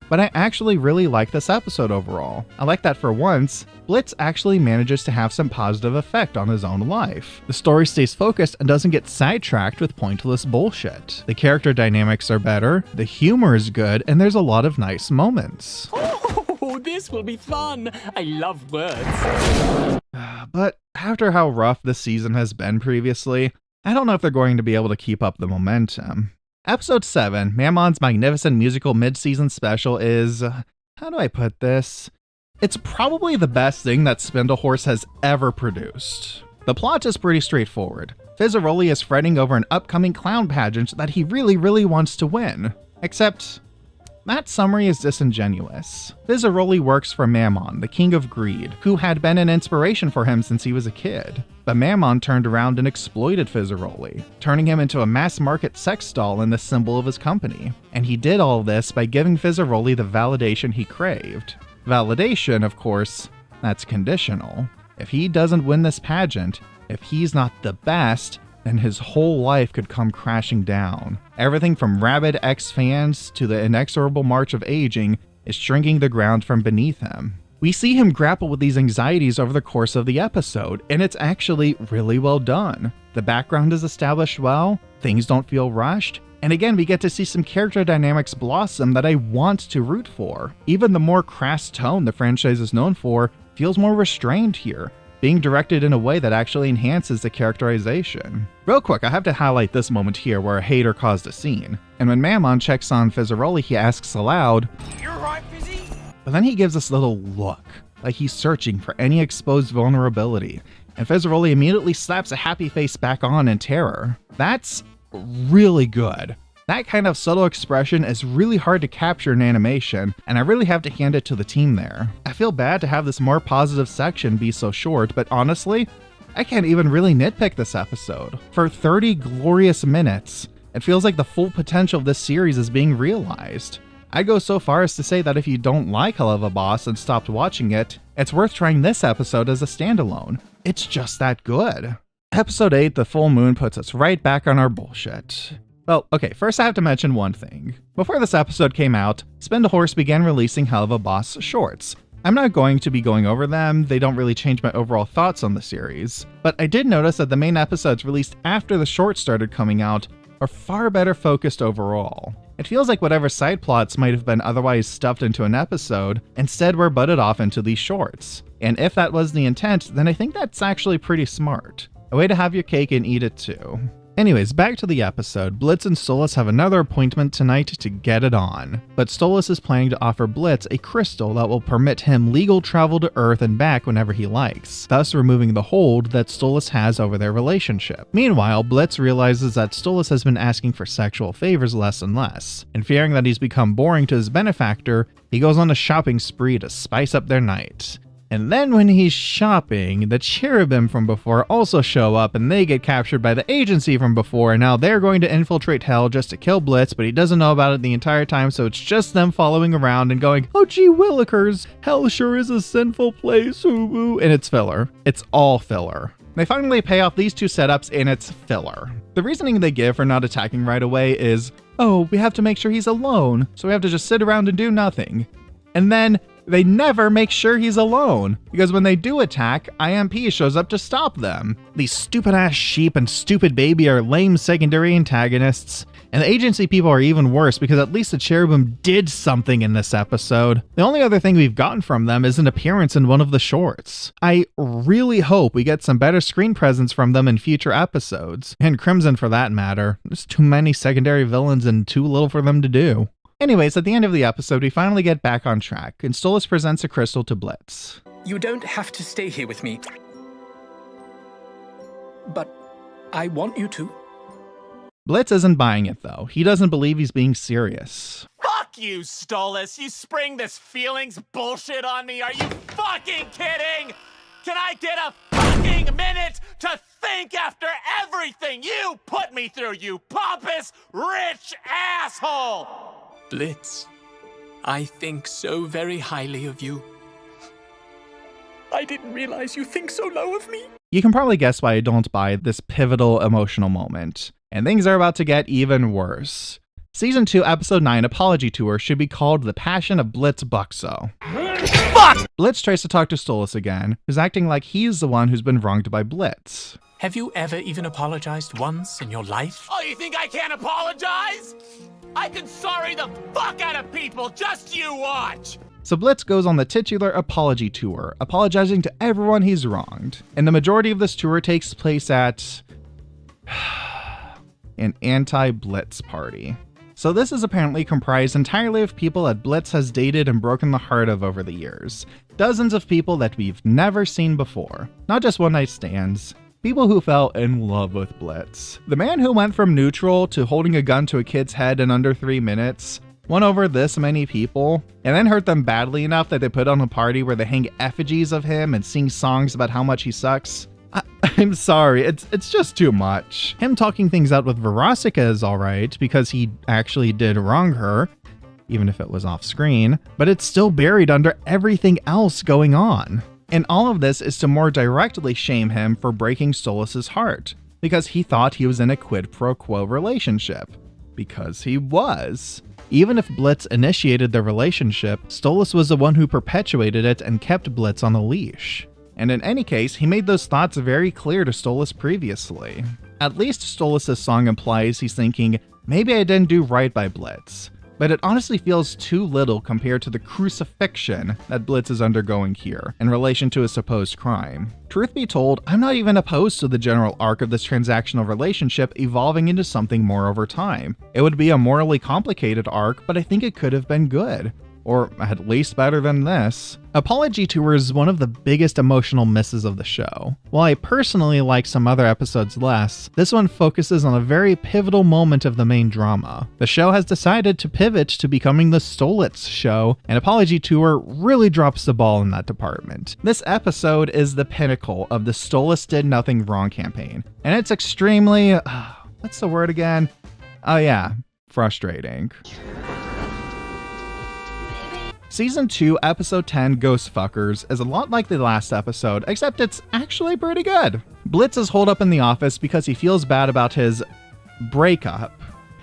But I actually really like this episode overall. I like that for once, Blitz actually manages to have some positive effect on his own life. The story stays focused and doesn't get sidetracked with pointless bullshit. The character dynamics are better, the humor is good, and there's a lot of nice moments. Oh, this will be fun. I love words. But after how rough this season has been previously, I don't know if they're going to be able to keep up the momentum. Episode 7, Mammon's magnificent musical mid-season special is, how do I put this? It's probably the best thing that SpindleHorse has ever produced. The plot is pretty straightforward. Fizzarolli is fretting over an upcoming clown pageant that he really wants to win. Except, that summary is disingenuous. Fizzarolli works for Mammon, the king of greed, who had been an inspiration for him since he was a kid. But Mammon turned around and exploited Fizzarolli, turning him into a mass-market sex doll and the symbol of his company. And he did all this by giving Fizzarolli the validation he craved. Validation, of course, that's conditional. If he doesn't win this pageant, if he's not the best, then his whole life could come crashing down. Everything from rabid ex-fans to the inexorable march of aging is shrinking the ground from beneath him. We see him grapple with these anxieties over the course of the episode, and it's actually really well done. The background is established well, things don't feel rushed, and again we get to see some character dynamics blossom that I want to root for. Even the more crass tone the franchise is known for feels more restrained here, being directed in a way that actually enhances the characterization. Real quick, I have to highlight this moment here where a hater caused a scene. And when Mammon checks on Fizzarolli, he asks aloud, "You're right, Fizzy?" But then he gives this little look, like he's searching for any exposed vulnerability, and Fizzarolli immediately slaps a happy face back on in terror. That's really good. That kind of subtle expression is really hard to capture in animation, and I really have to hand it to the team there. I feel bad to have this more positive section be so short, but honestly, I can't even really nitpick this episode. For 30 glorious minutes, it feels like the full potential of this series is being realized. I'd go so far as to say that if you don't like Helluva Boss and stopped watching it, it's worth trying this episode as a standalone. It's just that good. Episode 8, The Full Moon, puts us right back on our bullshit. Well, okay, first I have to mention one thing. Before this episode came out, SpindleHorse began releasing Helluva Boss shorts. I'm not going to be going over them, they don't really change my overall thoughts on the series, but I did notice that the main episodes released after the shorts started coming out are far better focused overall. It feels like whatever side plots might have been otherwise stuffed into an episode, instead were butted off into these shorts. And if that was the intent, then I think that's actually pretty smart. A way to have your cake and eat it too. Anyways, back to the episode. Blitz and Stolas have another appointment tonight to get it on. But Stolas is planning to offer Blitz a crystal that will permit him legal travel to Earth and back whenever he likes, thus removing the hold that Stolas has over their relationship. Meanwhile, Blitz realizes that Stolas has been asking for sexual favors less and less, and fearing that he's become boring to his benefactor, he goes on a shopping spree to spice up their night. And then when he's shopping, the cherubim from before also show up and they get captured by the agency from before, and now they're going to infiltrate Hell just to kill Blitz, but he doesn't know about it the entire time, so it's just them following around and going, "Oh gee willikers, Hell sure is a sinful place, ooh," and it's filler. It's all filler. They finally pay off these two setups and it's filler. The reasoning they give for not attacking right away is, oh, we have to make sure he's alone, so we have to just sit around and do nothing. And then they never make sure he's alone, because when they do attack, I.M.P shows up to stop them. These stupid ass sheep and stupid baby are lame secondary antagonists, and the agency people are even worse because at least the cherubim did something in this episode. The only other thing we've gotten from them is an appearance in one of the shorts. I really hope we get some better screen presence from them in future episodes, and Crimson for that matter. There's too many secondary villains and too little for them to do. Anyways, at the end of the episode, we finally get back on track, and Stolas presents a crystal to Blitz. You don't have to stay here with me, but I want you to. Blitz isn't buying it though. He doesn't believe he's being serious. Fuck you, Stolas! You spring this feelings bullshit on me? Are you fucking kidding? Can I get a fucking minute to think after everything you put me through, you pompous, rich asshole? Blitz, I think so very highly of you. I didn't realize you think so low of me. You can probably guess why I don't buy this pivotal emotional moment. And things are about to get even worse. Season 2, Episode 9, Apology Tour should be called The Passion of Blitz Buxo. Fuck! Blitz tries to talk to Stolas again, who's acting like he's the one who's been wronged by Blitz. Have you ever even apologized once in your life? Oh, you think I can't apologize? I can sorry the fuck out of people, just you watch! So Blitz goes on the titular apology tour, apologizing to everyone he's wronged. And the majority of this tour takes place at an anti-Blitz party. So this is apparently comprised entirely of people that Blitz has dated and broken the heart of over the years. Dozens of people that we've never seen before. Not just one-night stands. People who fell in love with Blitz. The man who went from neutral to holding a gun to a kid's head in under 3 minutes, won over this many people, and then hurt them badly enough that they put on a party where they hang effigies of him and sing songs about how much he sucks. I'm sorry, it's just too much. Him talking things out with Veronica is alright, because he actually did wrong her, even if it was off screen, but it's still buried under everything else going on. And all of this is to more directly shame him for breaking Stolas' heart, because he thought he was in a quid pro quo relationship. Because he was. Even if Blitz initiated the relationship, Stolas was the one who perpetuated it and kept Blitz on a leash. And in any case, he made those thoughts very clear to Stolas previously. At least Stolas' song implies he's thinking, maybe I didn't do right by Blitz. But it honestly feels too little compared to the crucifixion that Blitz is undergoing here in relation to his supposed crime. Truth be told, I'm not even opposed to the general arc of this transactional relationship evolving into something more over time. It would be a morally complicated arc, but I think it could have been good. Or at least better than this. Apology Tour is one of the biggest emotional misses of the show. While I personally like some other episodes less, this one focuses on a very pivotal moment of the main drama. The show has decided to pivot to becoming the Stolitz show, and Apology Tour really drops the ball in that department. This episode is the pinnacle of the Stolas did nothing wrong campaign, and it's extremely, what's the word again? Oh yeah, frustrating. Season 2, Episode 10, Ghostfuckers, is a lot like the last episode, except it's actually pretty good. Blitz is holed up in the office because he feels bad about his breakup.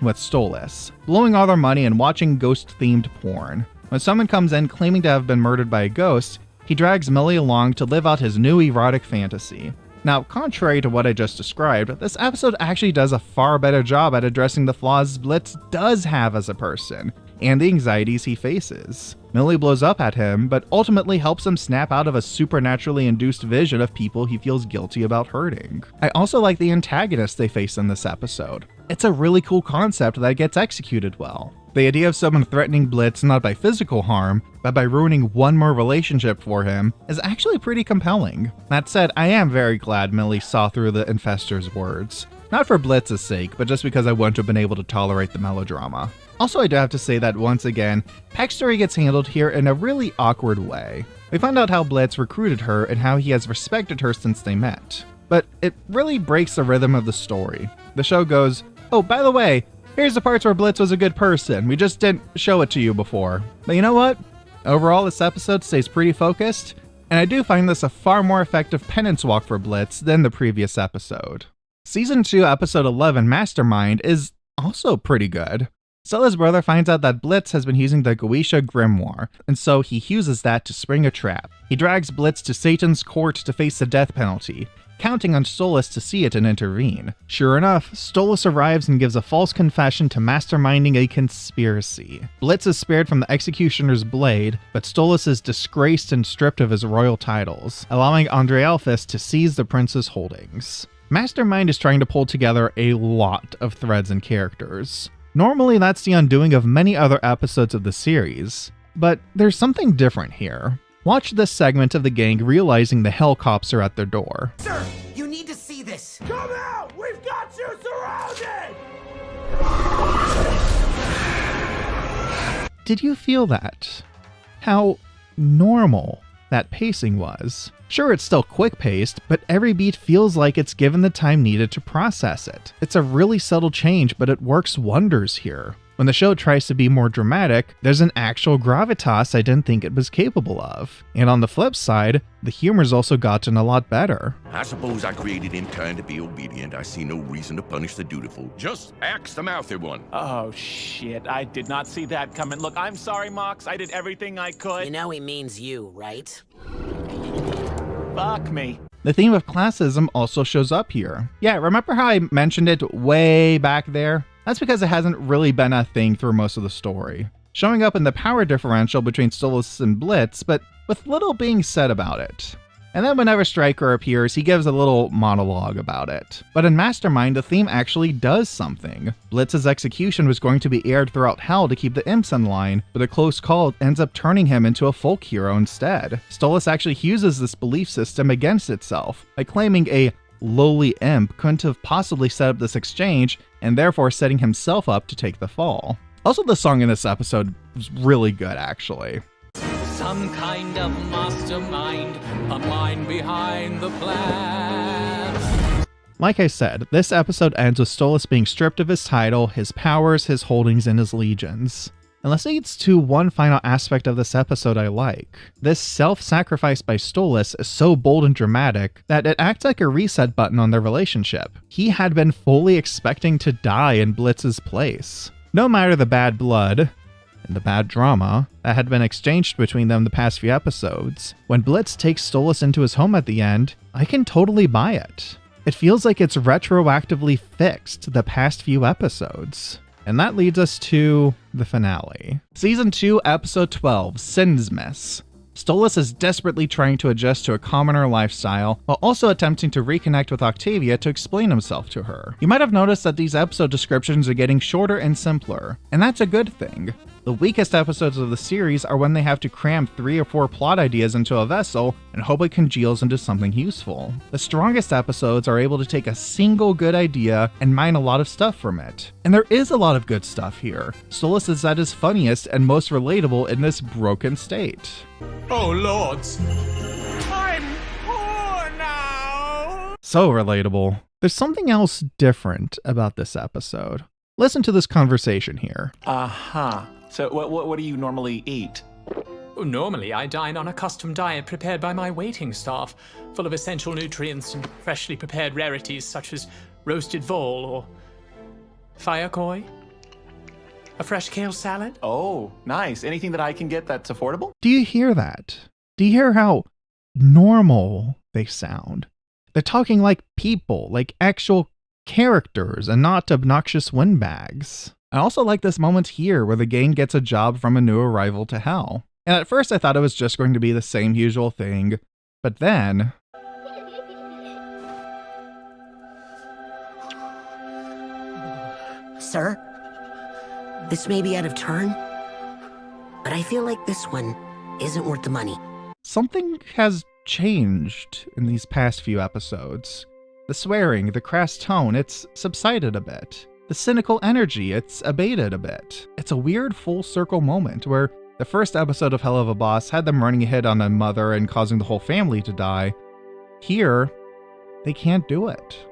with Stolas, blowing all their money and watching ghost-themed porn. When someone comes in claiming to have been murdered by a ghost, he drags Millie along to live out his new erotic fantasy. Now, contrary to what I just described, this episode actually does a far better job at addressing the flaws Blitz does have as a person, and the anxieties he faces. Millie blows up at him, but ultimately helps him snap out of a supernaturally induced vision of people he feels guilty about hurting. I also like the antagonists they face in this episode. It's a really cool concept that gets executed well. The idea of someone threatening Blitz not by physical harm, but by ruining one more relationship for him is actually pretty compelling. That said, I am very glad Millie saw through the infestor's words. Not for Blitz's sake, but just because I wouldn't have been able to tolerate the melodrama. Also, I do have to say that once again, Peck's story gets handled here in a really awkward way. We find out how Blitz recruited her and how he has respected her since they met. But it really breaks the rhythm of the story. The show goes, oh, by the way, here's the parts where Blitz was a good person. We just didn't show it to you before. But you know what? Overall, this episode stays pretty focused, and I do find this a far more effective penance walk for Blitz than the previous episode. Season 2, Episode 11, Mastermind, is also pretty good. Stella's brother finds out that Blitz has been using the Goetia Grimoire, and so he uses that to spring a trap. He drags Blitz to Satan's court to face the death penalty, counting on Stolas to see it and intervene. Sure enough, Stolas arrives and gives a false confession to masterminding a conspiracy. Blitz is spared from the executioner's blade, but Stolas is disgraced and stripped of his royal titles, allowing Andrealphus to seize the prince's holdings. Mastermind is trying to pull together a lot of threads and characters. Normally, that's the undoing of many other episodes of the series, but there's something different here. Watch this segment of the gang realizing the Hell Cops are at their door. Sir, you need to see this. Come out! We've got you surrounded! Did you feel that? How normal that pacing was. Sure, it's still quick-paced, but every beat feels like it's given the time needed to process it. It's a really subtle change, but it works wonders here. When the show tries to be more dramatic, there's an actual gravitas I didn't think it was capable of. And on the flip side, the humor's also gotten a lot better. I suppose I created mankind to be obedient. I see no reason to punish the dutiful. Just axe the mouthy one. Oh, shit. I did not see that coming. Look, I'm sorry, Mox. I did everything I could. You know he means you, right? Fuck me. The theme of classism also shows up here. Yeah, remember how I mentioned it way back there? That's because it hasn't really been a thing through most of the story. Showing up in the power differential between Stolas and Blitz, but with little being said about it. And then whenever Stryker appears, he gives a little monologue about it. But in Mastermind, the theme actually does something. Blitz's execution was going to be aired throughout hell to keep the imps in line, but a close call ends up turning him into a folk hero instead. Stolas actually uses this belief system against itself by claiming a lowly imp couldn't have possibly set up this exchange, and therefore setting himself up to take the fall. Also, the song in this episode was really good, actually. Some kind of mastermind, a mind behind the plan. Like I said, this episode ends with Stolas being stripped of his title, his powers, his holdings, and his legions. And this leads to one final aspect of this episode I like. This self-sacrifice by Stolas is so bold and dramatic that it acts like a reset button on their relationship. He had been fully expecting to die in Blitz's place. No matter the bad blood and the bad drama that had been exchanged between them the past few episodes, when Blitz takes Stolas into his home at the end, I can totally buy it. It feels like it's retroactively fixed the past few episodes. And that leads us to the finale. Season 2, Episode 12, Sinsmas. Stolas is desperately trying to adjust to a commoner lifestyle, while also attempting to reconnect with Octavia to explain himself to her. You might have noticed that these episode descriptions are getting shorter and simpler, and that's a good thing. The weakest episodes of the series are when they have to cram 3 or 4 plot ideas into a vessel and hope it congeals into something useful. The strongest episodes are able to take a single good idea and mine a lot of stuff from it. And there is a lot of good stuff here. Stolas is at his funniest and most relatable in this broken state. Oh, lords. I'm poor now. So relatable. There's something else different about this episode. Listen to this conversation here. Uh-huh. So what do you normally eat? Normally, I dine on a custom diet prepared by my waiting staff, full of essential nutrients and freshly prepared rarities such as roasted vole or firecoy. A fresh kale salad? Oh, nice. Anything that I can get that's affordable? Do you hear that? Do you hear how normal they sound? They're talking like people, like actual characters, and not obnoxious windbags. I also like this moment here where the gang gets a job from a new arrival to Hell. And at first I thought it was just going to be the same usual thing, but then... Sir, this may be out of turn, but I feel like this one isn't worth the money. Something has changed in these past few episodes. The swearing, the crass tone, it's subsided a bit. The cynical energy, it's abated a bit. It's a weird full circle moment where the first episode of Helluva Boss had them running ahead on a mother and causing the whole family to die. Here, they can't do it.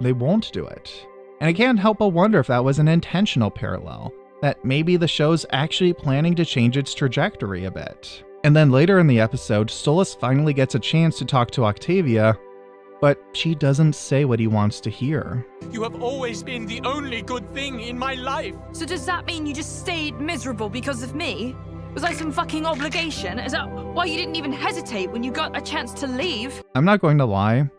They won't do it. And I can't help but wonder if that was an intentional parallel, that maybe the show's actually planning to change its trajectory a bit. And then later in the episode, Stolas finally gets a chance to talk to Octavia, but she doesn't say what he wants to hear. You have always been the only good thing in my life. So does that mean you just stayed miserable because of me? Was I some fucking obligation? Is that why you didn't even hesitate when you got a chance to leave? I'm not going to lie,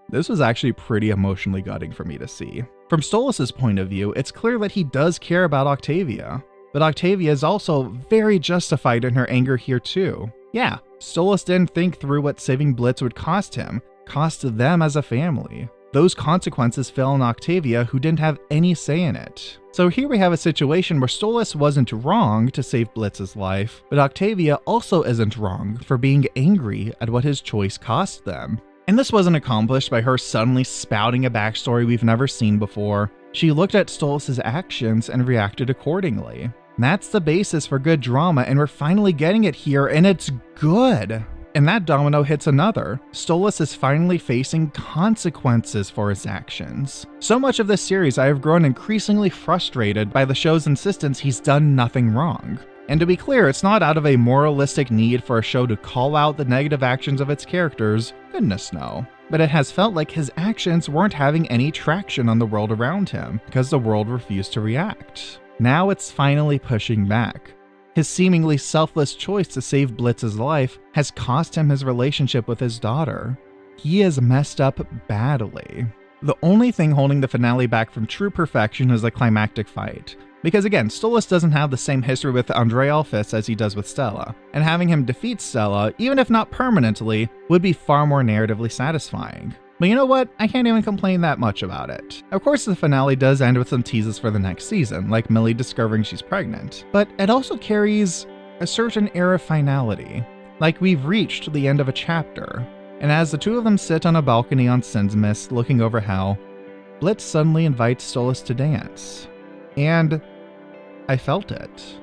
this was actually pretty emotionally gutting for me to see. From Stolas' point of view, it's clear that he does care about Octavia, but Octavia is also very justified in her anger here too. Yeah, Stolas didn't think through what saving Blitz would cost him, cost them as a family. Those consequences fell on Octavia, who didn't have any say in it. So here we have a situation where Stolas wasn't wrong to save Blitz's life, but Octavia also isn't wrong for being angry at what his choice cost them. And this wasn't accomplished by her suddenly spouting a backstory we've never seen before. She looked at Stolas' actions and reacted accordingly. That's the basis for good drama, and we're finally getting it here, and it's good. And that domino hits another. Stolas is finally facing consequences for his actions. So much of this series, I have grown increasingly frustrated by the show's insistence he's done nothing wrong. And to be clear, it's not out of a moralistic need for a show to call out the negative actions of its characters, goodness no. But it has felt like his actions weren't having any traction on the world around him, because the world refused to react. Now it's finally pushing back. His seemingly selfless choice to save Blitz's life has cost him his relationship with his daughter. He is messed up badly. The only thing holding the finale back from true perfection is the climactic fight. Because again, Stolas doesn't have the same history with Andre Elphys as he does with Stella, and having him defeat Stella, even if not permanently, would be far more narratively satisfying. But you know what? I can't even complain that much about it. Of course, the finale does end with some teases for the next season, like Millie discovering she's pregnant, but it also carries a certain air of finality, like we've reached the end of a chapter. And as the two of them sit on a balcony on Sinsmas looking over Hell, Blitz suddenly invites Stolas to dance. And I felt it.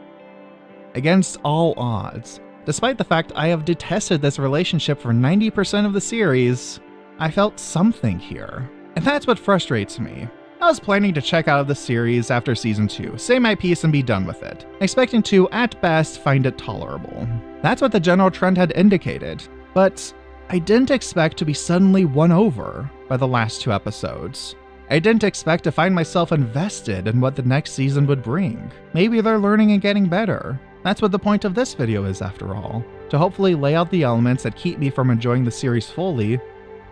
Against all odds, despite the fact I have detested this relationship for 90% of the series, I felt something here. And that's what frustrates me. I was planning to check out of the series after season 2, say my piece and be done with it, expecting to, at best, find it tolerable. That's what the general trend had indicated, but I didn't expect to be suddenly won over by the last 2 episodes. I didn't expect to find myself invested in what the next season would bring. Maybe they're learning and getting better. That's what the point of this video is, after all, to hopefully lay out the elements that keep me from enjoying the series fully,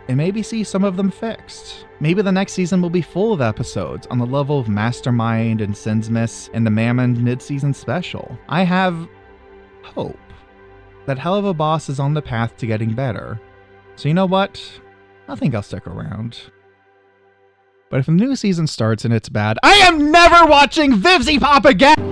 and maybe see some of them fixed. Maybe the next season will be full of episodes on the level of Mastermind and Sinsmas and the Mammon mid-season special. I have hope that Helluva Boss is on the path to getting better. So you know what? I think I'll stick around. But if the new season starts and it's bad, I am never watching Vivziepop again!